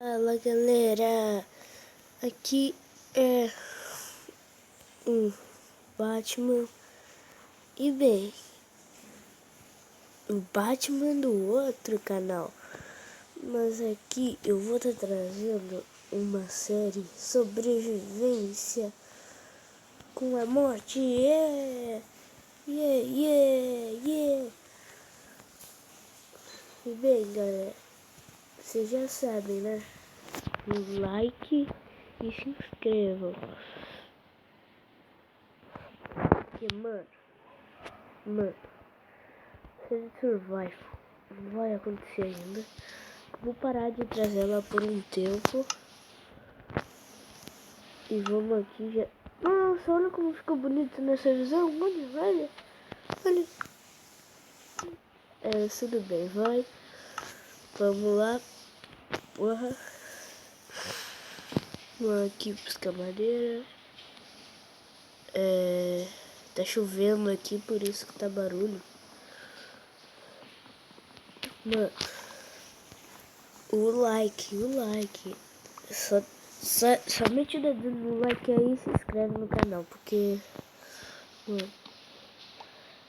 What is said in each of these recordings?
Fala galera, aqui é um Batman e bem, o Batman do outro canal, mas aqui eu vou estar trazendo uma série sobrevivência com a morte, yeah! E bem galera, vocês já sabem, né? Um like e se inscrevam. Porque, mano, série Survival vai acontecer ainda. Vou parar de trazer ela por um tempo. E vamos aqui já. Nossa, olha como ficou bonito nessa visão. Olha. Tudo bem, vai. Vamos lá. Porra. Vamos aqui buscar madeira. Tá chovendo aqui, por isso que tá barulho. Mano, o like. Somente o dedo no like aí e se inscreve no canal, porque mano,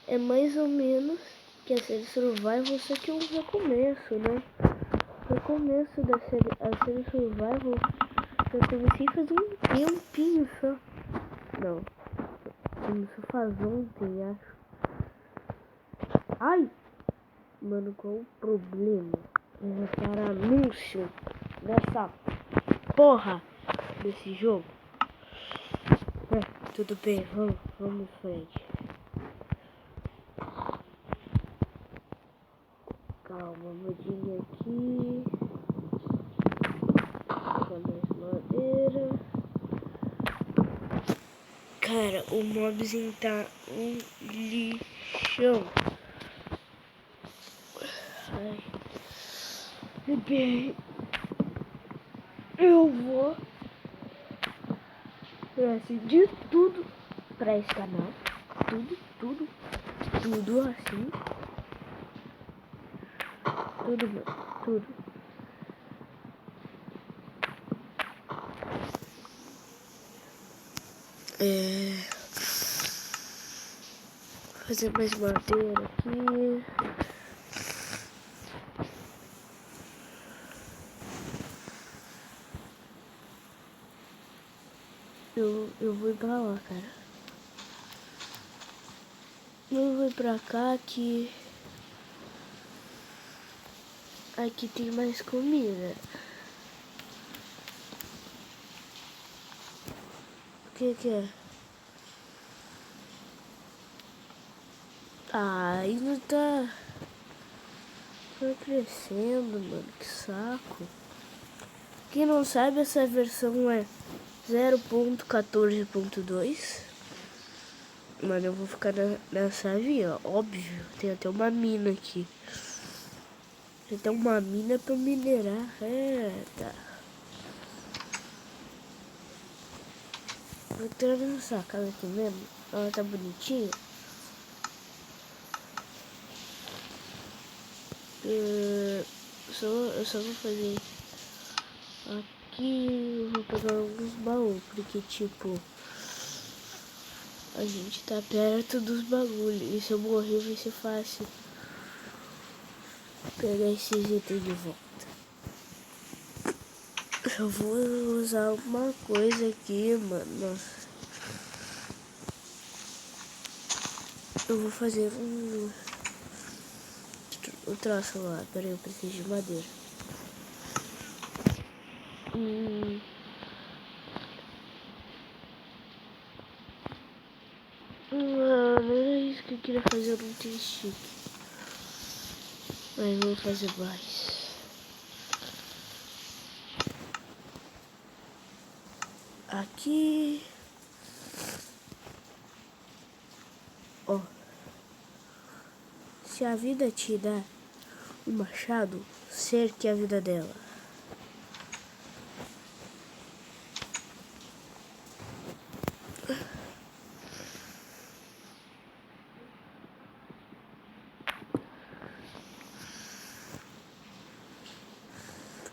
é mais ou menos que a série Survival, só que um recomeço, né? Recomeço da série, a série Survival, eu comecei faz um tempinho só. Não, começou faz ontem, acho. Ai! Mano, qual o problema? Para anúncio dessa porra desse jogo. Tudo bem, vamos em frente. Calma, mudinha aqui. Pegar mais madeira. Cara, o mobzinho tá um lixão. Ai. Bem, eu vou de tudo pra esse canal. Tudo assim. Tudo. Fazer mais madeira aqui. Eu vou ir pra lá, cara. Eu vou ir pra cá que aqui tem mais comida. O que é? Ainda tá crescendo, mano. Que saco. Quem não sabe, essa versão é 0.14.2. Mano, eu vou ficar nessa via, óbvio. Tem até uma mina aqui. Tem até uma mina pra minerar. Tá. Vou entrar nessa casa aqui mesmo. Ela tá bonitinha. Eu só vou fazer aqui. Eu vou pegar alguns baús, porque tipo, a gente tá perto dos bagulhos. E se eu morrer vai ser fácil pegar esses itens de volta. Eu vou usar uma coisa aqui, mano. Nossa. Eu vou fazer um troço lá. Pera aí, eu preciso de madeira. Não era isso que eu queria fazer, eu não tenho stick. Mas vou fazer mais. Aqui. Ó. Se a vida te dá um machado, cerque a vida dela.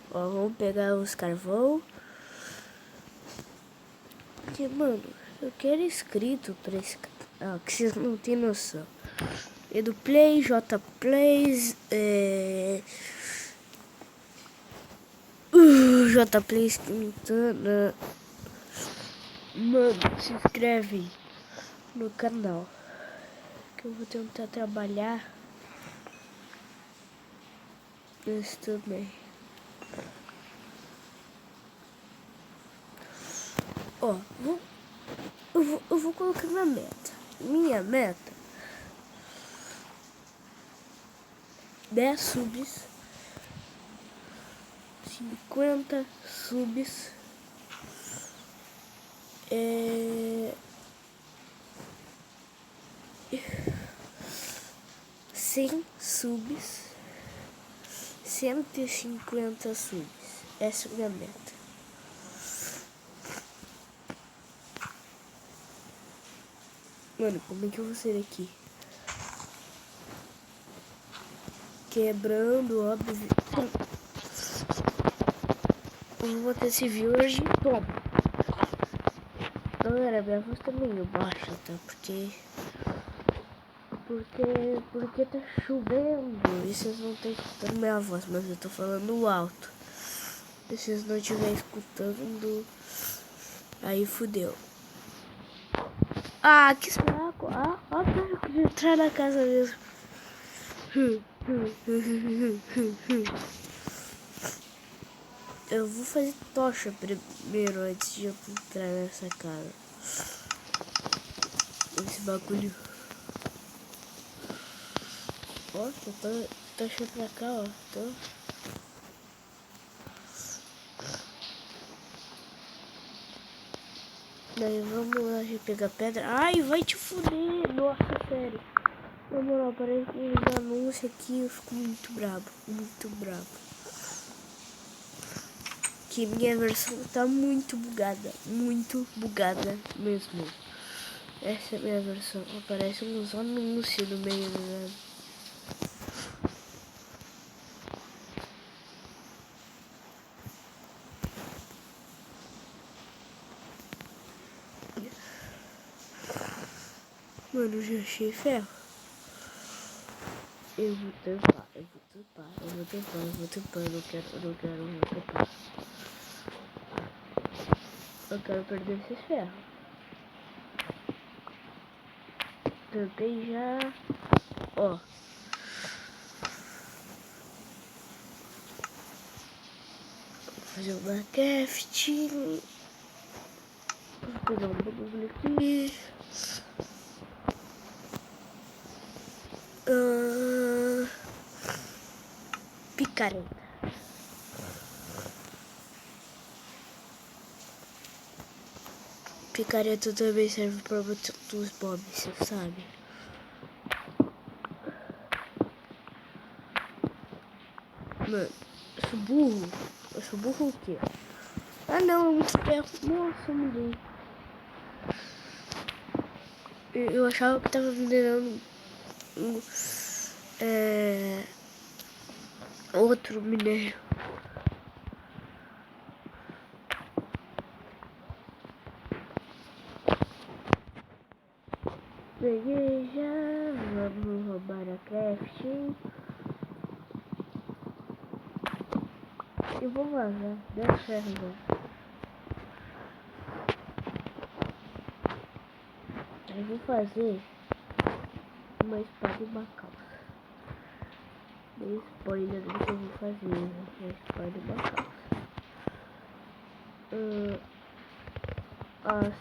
Ó, vamos pegar os carvão. Porque, mano, eu quero inscrito pra esse canal, que vocês não tem noção. Edu Play, J Plays, J Plays Quintana. Mano, se inscreve no canal, que eu vou tentar trabalhar nesse também. Ó, eu vou colocar na meta. Minha meta: 10 subs, 50 subs, 100 subs, 150 subs. Essa é a minha meta. Mano, como é que eu vou sair daqui? Quebrando, óbvio. Eu vou botar esse village. Toma. Galera, minha voz tá meio baixa, tá? Porque tá chovendo e vocês não estão escutando minha voz, mas eu tô falando alto. Se vocês não estiverem escutando, aí fudeu. Ah, que saco. Pra entrar na casa mesmo. Eu vou fazer tocha primeiro antes de eu entrar nessa casa. Esse bagulho. Ó, tocha pra cá, ó. Daí vamos lá pegar pedra. Ai, vai te fuder. Nossa, sério. Na moral, parece que os anúncios aqui eu fico muito brabo. Muito brabo. Que minha versão tá muito bugada mesmo. Essa é a minha versão. Aparece uns anúncios no meio do nada. Mano, eu já achei ferro. Eu vou tampar. Eu não quero. Eu quero perder esses ferros. Tampei já. Ó. Vou fazer uma crafting. Vou pegar um bagulho aqui. Picareta. Picareta também serve pra botar os bombs, você sabe? Mano, eu sou burro. Eu sou burro o quê? Ah não, é muito perto. Nossa, mudei. Eu achava que tava minerando outro minério. Peguei já, vamos roubar a crafting. E vou vazar, deu certo já. Aí vou fazer uma espada e uma calça. Dei spoiler do que eu vou fazer, uma espada e uma calça.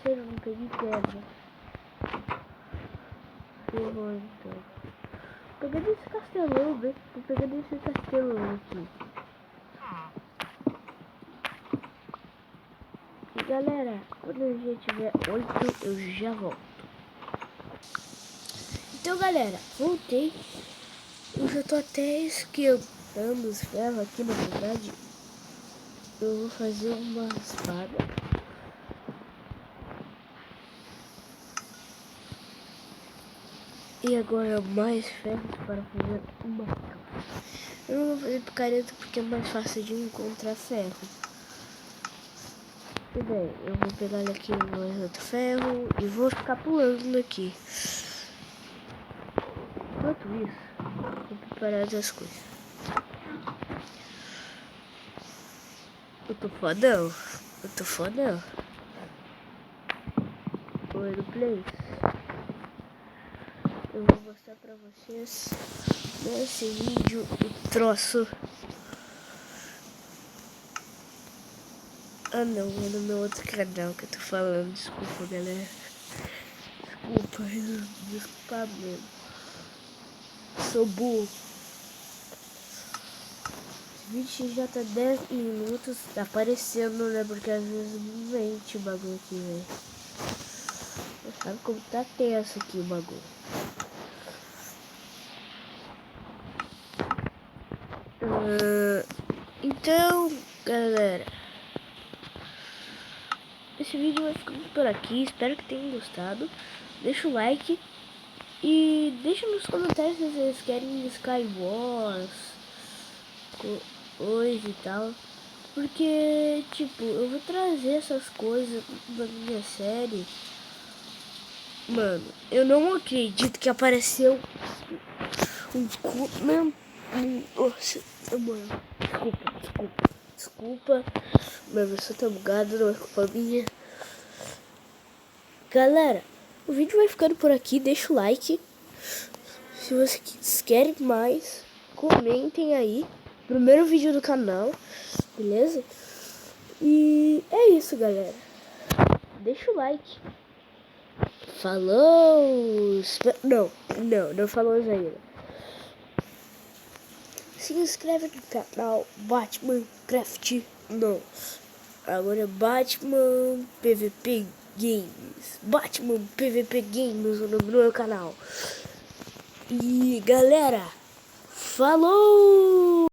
Sério, não peguei pedra. Ferrou então. Tô pegando esse castelão, né? Tô pegando esse castelão aqui. E galera, quando a gente tiver 8, eu já volto. Então galera, voltei. Eu já tô até esquentando os ferros aqui, na verdade. Eu vou fazer uma espada. E agora mais ferros para fazer uma calça. Eu não vou fazer picareta porque é mais fácil de encontrar ferro. E bem, eu vou pegar aqui no outro ferro e vou ficar pulando aqui. Enquanto isso, vou preparar as coisas. Eu tô fodão. Oi, do Play. Eu vou mostrar pra vocês nesse vídeo o troço. Ah não, é no meu outro canal que eu tô falando. Desculpa, galera. Desculpa mesmo. Sou burro. Esse vídeo já tá 10 minutos. Tá aparecendo, né? Porque às vezes não mente o bagulho aqui, velho. Sabe como tá tenso aqui o bagulho. Então, galera, esse vídeo vai ficando por aqui. Espero que tenham gostado. Deixa o like e deixa nos comentários se vocês querem Skywars, coisa e tal. Porque, tipo, eu vou trazer essas coisas da minha série. Mano, eu não acredito que apareceu um cu... Nossa, mano, desculpa. Mano, eu sou tão bugado, não é culpa minha. Galera, o vídeo vai ficando por aqui. Deixa o like. Se vocês querem mais, comentem aí. Primeiro vídeo do canal, beleza? E é isso, galera. Deixa o like. Falou! Não falou ainda. Se inscreve no canal Batman Craft. Não. Agora é Batman PVP Games. Batman PVP Games, o nome do meu canal. E galera, falou!